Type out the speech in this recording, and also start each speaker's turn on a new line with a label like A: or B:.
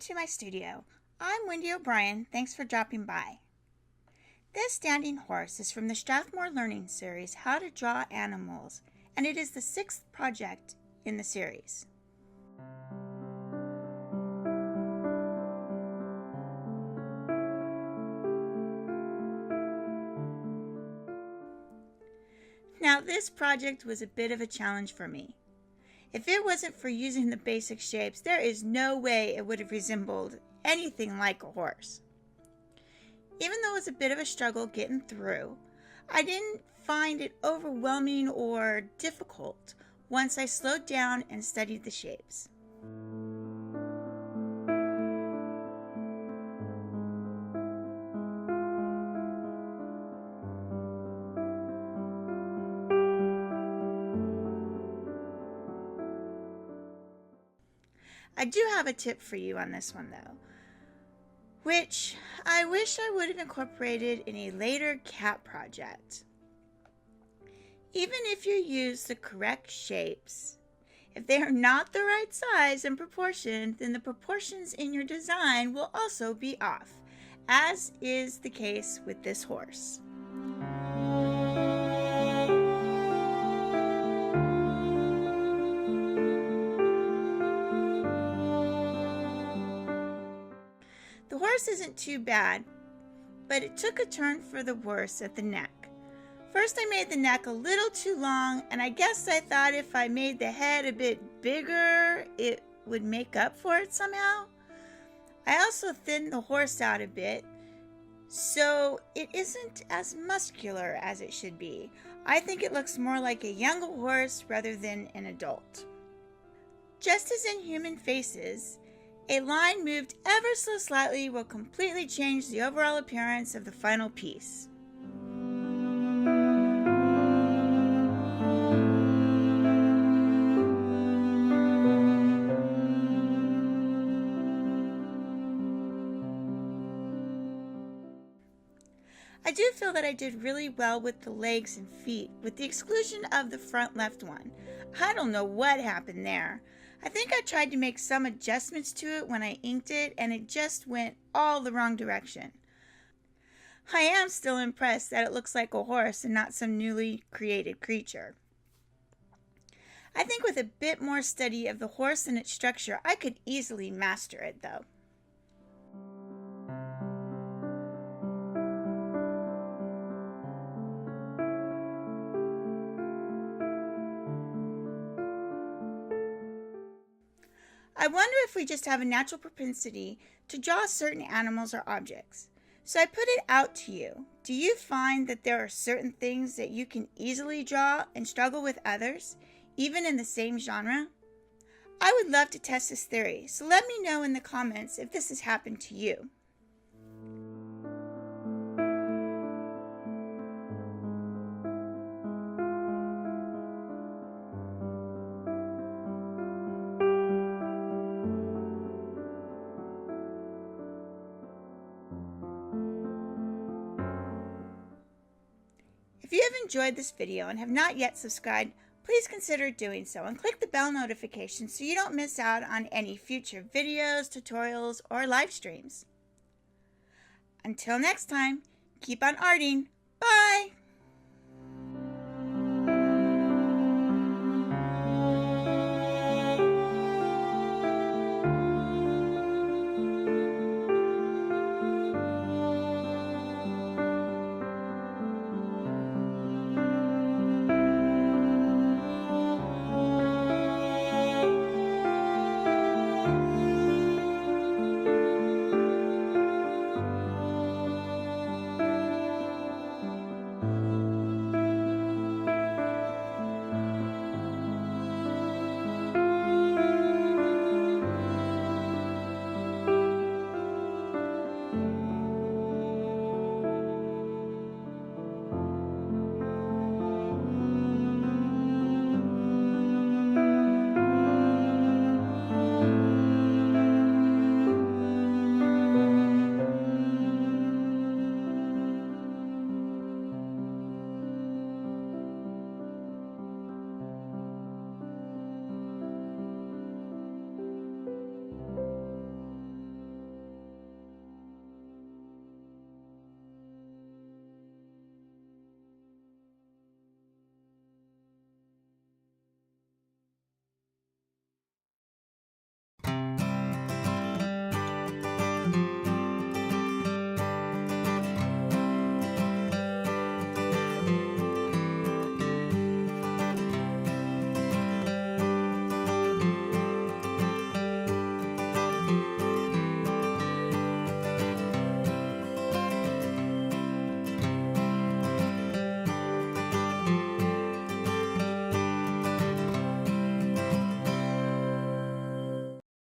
A: to my studio. I'm Wendy O'Brien. Thanks for dropping by. This standing horse is from the Strathmore Learning Series, How to Draw Animals, and it is the 6th project in the series. Now, this project was a bit of a challenge for me. If it wasn't for using the basic shapes, there is no way it would have resembled anything like a horse. Even though it was a bit of a struggle getting through, I didn't find it overwhelming or difficult once I slowed down and studied the shapes. I do have a tip for you on this one though, which I wish I would have incorporated in a later cat project. Even if you use the correct shapes, if they are not the right size and proportion, then the proportions in your design will also be off, as is the case with this horse. The horse isn't too bad, but it took a turn for the worse at the neck. First I made the neck a little too long, and I guess I thought if I made the head a bit bigger, it would make up for it somehow. I also thinned the horse out a bit, so it isn't as muscular as it should be. I think it looks more like a younger horse rather than an adult. Just as in human faces, a line moved ever so slightly will completely change the overall appearance of the final piece. I do feel that I did really well with the legs and feet, with the exclusion of the front left one. I don't know what happened there. I think I tried to make some adjustments to it when I inked it, and it just went all the wrong direction. I am still impressed that it looks like a horse and not some newly created creature. I think with a bit more study of the horse and its structure, I could easily master it though. I wonder if we just have a natural propensity to draw certain animals or objects. So I put it out to you. Do you find that there are certain things that you can easily draw and struggle with others, even in the same genre? I would love to test this theory, so let me know in the comments if this has happened to you. If you have enjoyed this video and have not yet subscribed, please consider doing so and click the bell notification so you don't miss out on any future videos, tutorials, or live streams. Until next time, keep on arting. Bye!